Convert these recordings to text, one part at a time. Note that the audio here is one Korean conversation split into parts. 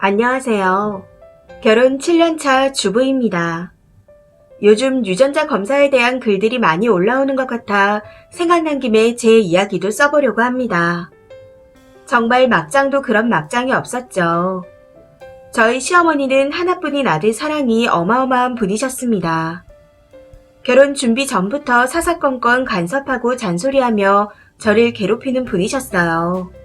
안녕하세요. 결혼 7년차 주부입니다. 요즘 유전자 검사에 대한 글들이 많이 올라오는 것 같아 생각난 김에 제 이야기도 써보려고 합니다. 정말 막장도 그런 막장이 없었죠. 저희 시어머니는 하나뿐인 아들 사랑이 어마어마한 분이셨습니다. 결혼 준비 전부터 사사건건 간섭하고 잔소리하며 저를 괴롭히는 분이셨어요.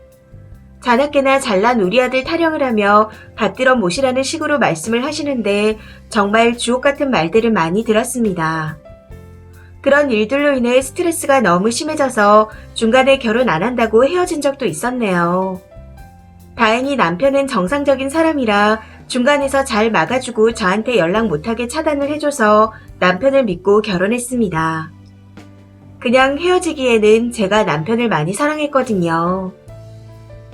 자나깨나 잘난 우리 아들 타령을 하며 받들어 모시라는 식으로 말씀을 하시는데 정말 주옥 같은 말들을 많이 들었습니다. 그런 일들로 인해 스트레스가 너무 심해져서 중간에 결혼 안 한다고 헤어진 적도 있었네요. 다행히 남편은 정상적인 사람이라 중간에서 잘 막아주고 저한테 연락 못하게 차단을 해줘서 남편을 믿고 결혼했습니다. 그냥 헤어지기에는 제가 남편을 많이 사랑했거든요.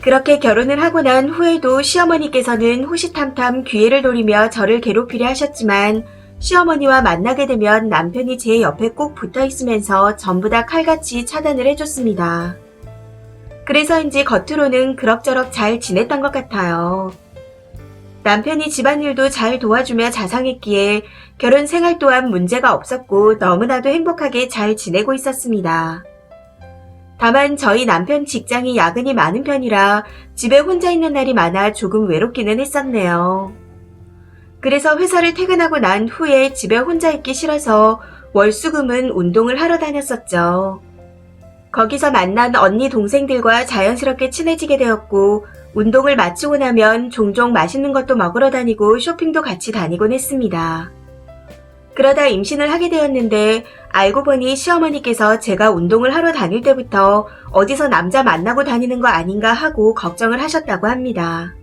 그렇게 결혼을 하고 난 후에도 시어머니께서는 호시탐탐 기회를 노리며 저를 괴롭히려 하셨지만 시어머니와 만나게 되면 남편이 제 옆에 꼭 붙어 있으면서 전부 다 칼같이 차단을 해줬습니다. 그래서인지 겉으로는 그럭저럭 잘 지냈던 것 같아요. 남편이 집안일도 잘 도와주며 자상했기에 결혼 생활 또한 문제가 없었고 너무나도 행복하게 잘 지내고 있었습니다. 다만 저희 남편 직장이 야근이 많은 편이라 집에 혼자 있는 날이 많아 조금 외롭기는 했었네요. 그래서 회사를 퇴근하고 난 후에 집에 혼자 있기 싫어서 월수금은 운동을 하러 다녔었죠. 거기서 만난 언니 동생들과 자연스럽게 친해지게 되었고 운동을 마치고 나면 종종 맛있는 것도 먹으러 다니고 쇼핑도 같이 다니곤 했습니다. 그러다 임신을 하게 되었는데 알고 보니 시어머니께서 제가 운동을 하러 다닐 때부터 어디서 남자 만나고 다니는 거 아닌가 하고 걱정을 하셨다고 합니다.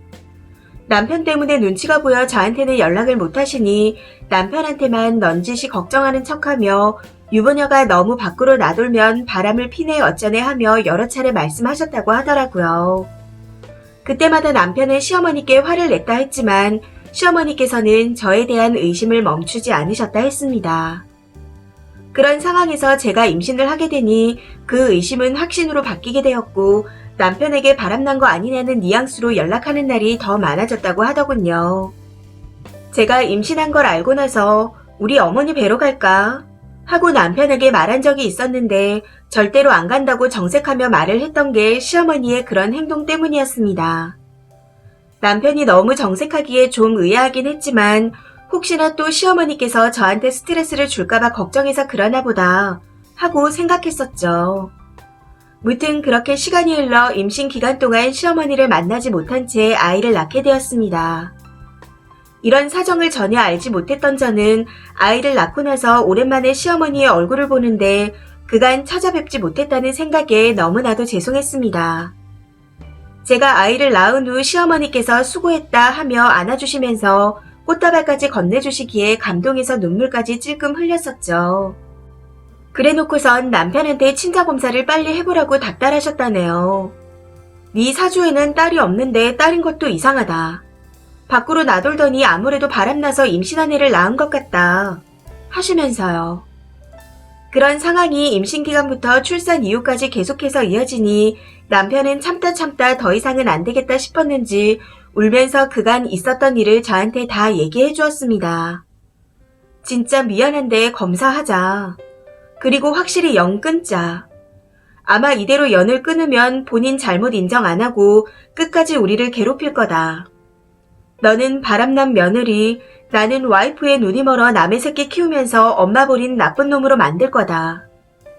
남편 때문에 눈치가 보여 저한테는 연락을 못 하시니 남편한테만 넌지시 걱정하는 척하며 유부녀가 너무 밖으로 나돌면 바람을 피네 어쩌네 하며 여러 차례 말씀하셨다고 하더라고요. 그때마다 남편은 시어머니께 화를 냈다 했지만 시어머니께서는 저에 대한 의심을 멈추지 않으셨다 했습니다. 그런 상황에서 제가 임신을 하게 되니 그 의심은 확신으로 바뀌게 되었고 남편에게 바람난 거 아니냐는 뉘앙스로 연락하는 날이 더 많아졌다고 하더군요. 제가 임신한 걸 알고 나서 우리 어머니 뵈러 갈까? 하고 남편에게 말한 적이 있었는데 절대로 안 간다고 정색하며 말을 했던 게 시어머니의 그런 행동 때문이었습니다. 남편이 너무 정색하기에 좀 의아하긴 했지만 혹시나 또 시어머니께서 저한테 스트레스를 줄까봐 걱정해서 그러나 보다 하고 생각했었죠. 무튼 그렇게 시간이 흘러 임신 기간 동안 시어머니를 만나지 못한 채 아이를 낳게 되었습니다. 이런 사정을 전혀 알지 못했던 저는 아이를 낳고 나서 오랜만에 시어머니의 얼굴을 보는데 그간 찾아뵙지 못했다는 생각에 너무나도 죄송했습니다. 제가 아이를 낳은 후 시어머니께서 수고했다 하며 안아주시면서 꽃다발까지 건네주시기에 감동해서 눈물까지 찔끔 흘렸었죠. 그래놓고선 남편한테 친자검사를 빨리 해보라고 닥달하셨다네요. 네 사주에는 딸이 없는데 딸인 것도 이상하다. 밖으로 나돌더니 아무래도 바람나서 임신한 애를 낳은 것 같다. 하시면서요. 그런 상황이 임신 기간부터 출산 이후까지 계속해서 이어지니 남편은 참다 더 이상은 안 되겠다 싶었는지 울면서 그간 있었던 일을 저한테 다 얘기해 주었습니다. 진짜 미안한데 검사하자. 그리고 확실히 연 끊자. 아마 이대로 연을 끊으면 본인 잘못 인정 안 하고 끝까지 우리를 괴롭힐 거다. 너는 바람난 며느리, 나는 와이프의 눈이 멀어 남의 새끼 키우면서 엄마 버린 나쁜 놈으로 만들 거다.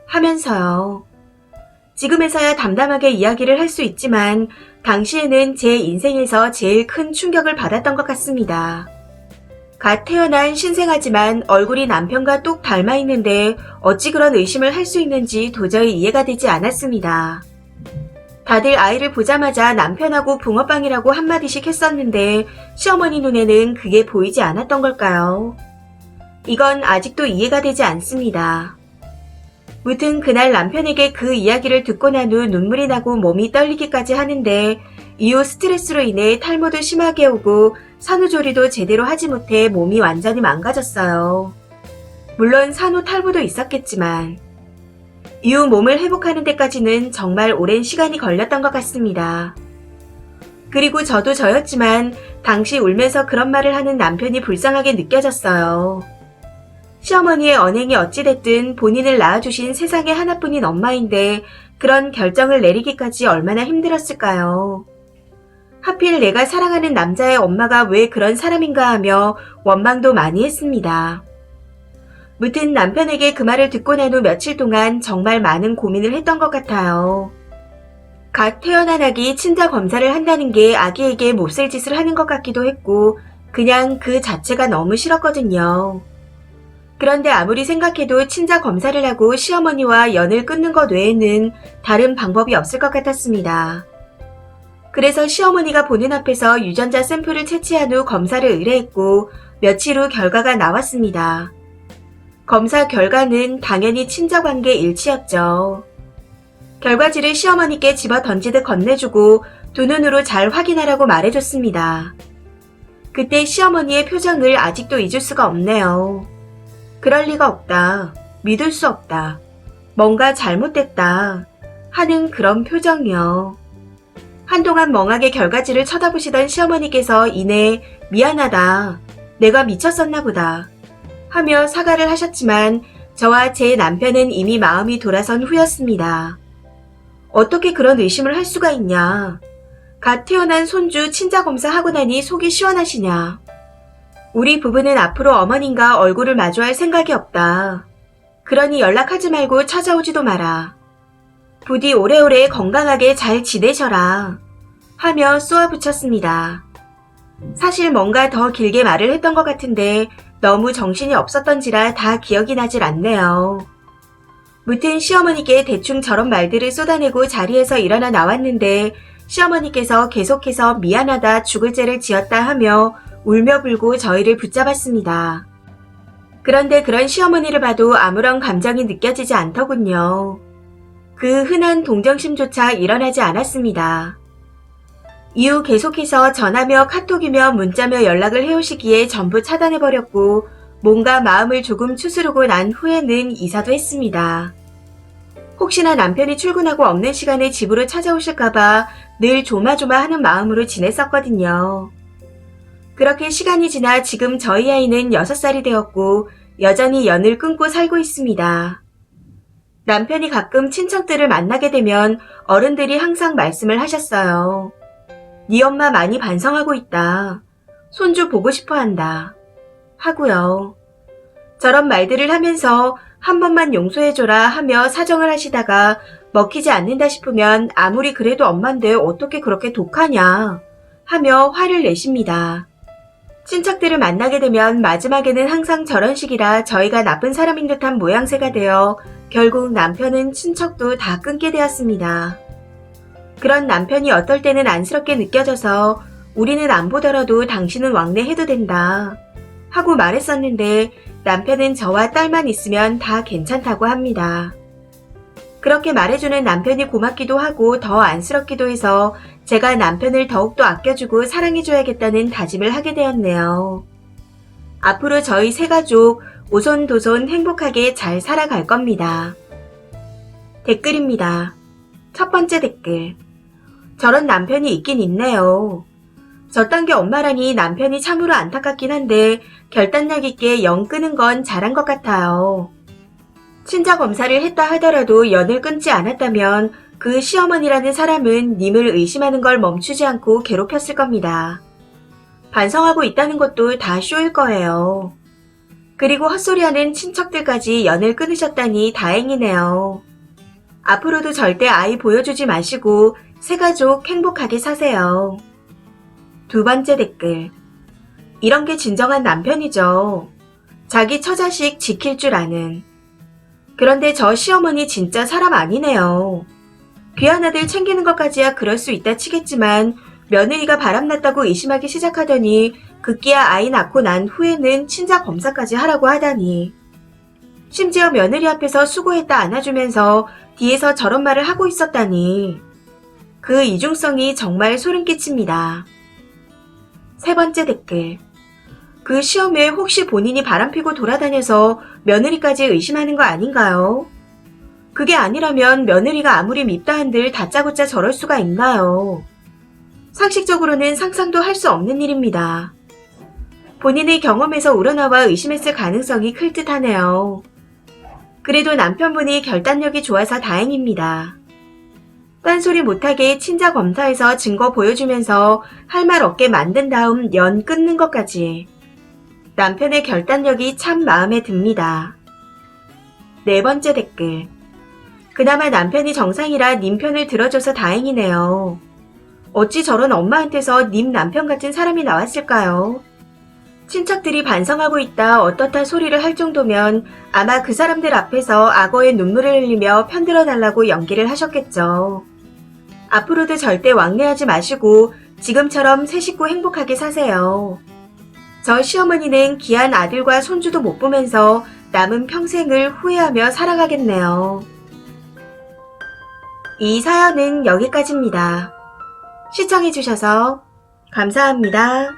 하면서요. 지금에서야 담담하게 이야기를 할 수 있지만 당시에는 제 인생에서 제일 큰 충격을 받았던 것 같습니다. 갓 태어난 신생아지만 얼굴이 남편과 똑 닮아 있는데 어찌 그런 의심을 할 수 있는지 도저히 이해가 되지 않았습니다. 다들 아이를 보자마자 남편하고 붕어빵이라고 한마디씩 했었는데 시어머니 눈에는 그게 보이지 않았던 걸까요? 이건 아직도 이해가 되지 않습니다. 무튼 그날 남편에게 그 이야기를 듣고 난 후 눈물이 나고 몸이 떨리기까지 하는데 이후 스트레스로 인해 탈모도 심하게 오고 산후조리도 제대로 하지 못해 몸이 완전히 망가졌어요. 물론 산후 탈모도 있었겠지만 이후 몸을 회복하는 데까지는 정말 오랜 시간이 걸렸던 것 같습니다. 그리고 저도 저였지만 당시 울면서 그런 말을 하는 남편이 불쌍하게 느껴졌어요. 시어머니의 언행이 어찌됐든 본인을 낳아주신 세상에 하나뿐인 엄마인데 그런 결정을 내리기까지 얼마나 힘들었을까요? 하필 내가 사랑하는 남자의 엄마가 왜 그런 사람인가 하며 원망도 많이 했습니다. 무튼 남편에게 그 말을 듣고 난 후 며칠 동안 정말 많은 고민을 했던 것 같아요. 갓 태어난 아기 친자 검사를 한다는 게 아기에게 몹쓸 짓을 하는 것 같기도 했고 그냥 그 자체가 너무 싫었거든요. 그런데 아무리 생각해도 친자 검사를 하고 시어머니와 연을 끊는 것 외에는 다른 방법이 없을 것 같았습니다. 그래서 시어머니가 보는 앞에서 유전자 샘플을 채취한 후 검사를 의뢰했고 며칠 후 결과가 나왔습니다. 검사 결과는 당연히 친자관계 일치였죠. 결과지를 시어머니께 집어 던지듯 건네주고 두 눈으로 잘 확인하라고 말해줬습니다. 그때 시어머니의 표정을 아직도 잊을 수가 없네요. 그럴 리가 없다. 믿을 수 없다. 뭔가 잘못됐다. 하는 그런 표정이요. 한동안 멍하게 결과지를 쳐다보시던 시어머니께서 이내 미안하다. 내가 미쳤었나 보다. 하며 사과를 하셨지만 저와 제 남편은 이미 마음이 돌아선 후였습니다. 어떻게 그런 의심을 할 수가 있냐. 갓 태어난 손주 친자검사 하고 나니 속이 시원하시냐. 우리 부부는 앞으로 어머님과 얼굴을 마주할 생각이 없다. 그러니 연락하지 말고 찾아오지도 마라. 부디 오래오래 건강하게 잘 지내셔라. 하며 쏘아붙였습니다. 사실 뭔가 더 길게 말을 했던 것 같은데 너무 정신이 없었던지라 다 기억이 나질 않네요. 무튼 시어머니께 대충 저런 말들을 쏟아내고 자리에서 일어나 나왔는데 시어머니께서 계속해서 미안하다 죽을 죄를 지었다 하며 울며 불고 저희를 붙잡았습니다. 그런데 그런 시어머니를 봐도 아무런 감정이 느껴지지 않더군요. 그 흔한 동정심조차 일어나지 않았습니다. 이후 계속해서 전화며 카톡이며 문자며 연락을 해오시기에 전부 차단해버렸고 뭔가 마음을 조금 추스르고 난 후에는 이사도 했습니다. 혹시나 남편이 출근하고 없는 시간에 집으로 찾아오실까봐 늘 조마조마하는 마음으로 지냈었거든요. 그렇게 시간이 지나 지금 저희 아이는 6살이 되었고 여전히 연을 끊고 살고 있습니다. 남편이 가끔 친척들을 만나게 되면 어른들이 항상 말씀을 하셨어요. 네 엄마 많이 반성하고 있다. 손주 보고 싶어 한다. 하고요. 저런 말들을 하면서 한 번만 용서해줘라 하며 사정을 하시다가 먹히지 않는다 싶으면 아무리 그래도 엄만데 어떻게 그렇게 독하냐 하며 화를 내십니다. 친척들을 만나게 되면 마지막에는 항상 저런 식이라 저희가 나쁜 사람인 듯한 모양새가 되어 결국 남편은 친척도 다 끊게 되었습니다. 그런 남편이 어떨 때는 안쓰럽게 느껴져서 우리는 안 보더라도 당신은 왕래해도 된다 하고 말했었는데 남편은 저와 딸만 있으면 다 괜찮다고 합니다. 그렇게 말해주는 남편이 고맙기도 하고 더 안쓰럽기도 해서 제가 남편을 더욱더 아껴주고 사랑해줘야겠다는 다짐을 하게 되었네요. 앞으로 저희 세 가족 오손도손 행복하게 잘 살아갈 겁니다. 댓글입니다. 첫 번째 댓글. 저런 남편이 있긴 있네요. 저딴 게 엄마라니 남편이 참으로 안타깝긴 한데 결단력 있게 연 끄는 건 잘한 것 같아요. 친자 검사를 했다 하더라도 연을 끊지 않았다면 그 시어머니라는 사람은 님을 의심하는 걸 멈추지 않고 괴롭혔을 겁니다. 반성하고 있다는 것도 다 쇼일 거예요. 그리고 헛소리하는 친척들까지 연을 끊으셨다니 다행이네요. 앞으로도 절대 아이 보여주지 마시고 세 가족 행복하게 사세요. 두 번째 댓글. 이런 게 진정한 남편이죠. 자기 처자식 지킬 줄 아는. 그런데 저 시어머니 진짜 사람 아니네요. 귀한 아들 챙기는 것까지야 그럴 수 있다 치겠지만 며느리가 바람났다고 의심하기 시작하더니 급기야 아이 낳고 난 후에는 친자 검사까지 하라고 하다니. 심지어 며느리 앞에서 수고했다 안아주면서 뒤에서 저런 말을 하고 있었다니. 그 이중성이 정말 소름 끼칩니다. 세 번째 댓글. 그 시험에 혹시 본인이 바람피고 돌아다녀서 며느리까지 의심하는 거 아닌가요? 그게 아니라면 며느리가 아무리 밉다 한들 다짜고짜 저럴 수가 있나요? 상식적으로는 상상도 할 수 없는 일입니다. 본인의 경험에서 우러나와 의심했을 가능성이 클 듯하네요. 그래도 남편분이 결단력이 좋아서 다행입니다. 딴소리 못하게 친자 검사에서 증거 보여주면서 할 말 없게 만든 다음 연 끊는 것까지. 남편의 결단력이 참 마음에 듭니다. 네 번째 댓글. 그나마 남편이 정상이라 님 편을 들어줘서 다행이네요. 어찌 저런 엄마한테서 님 남편 같은 사람이 나왔을까요? 친척들이 반성하고 있다 어떻다 소리를 할 정도면 아마 그 사람들 앞에서 악어의 눈물을 흘리며 편들어달라고 연기를 하셨겠죠. 앞으로도 절대 왕래하지 마시고 지금처럼 새 식구 행복하게 사세요. 저 시어머니는 귀한 아들과 손주도 못 보면서 남은 평생을 후회하며 살아가겠네요. 이 사연은 여기까지입니다. 시청해주셔서 감사합니다.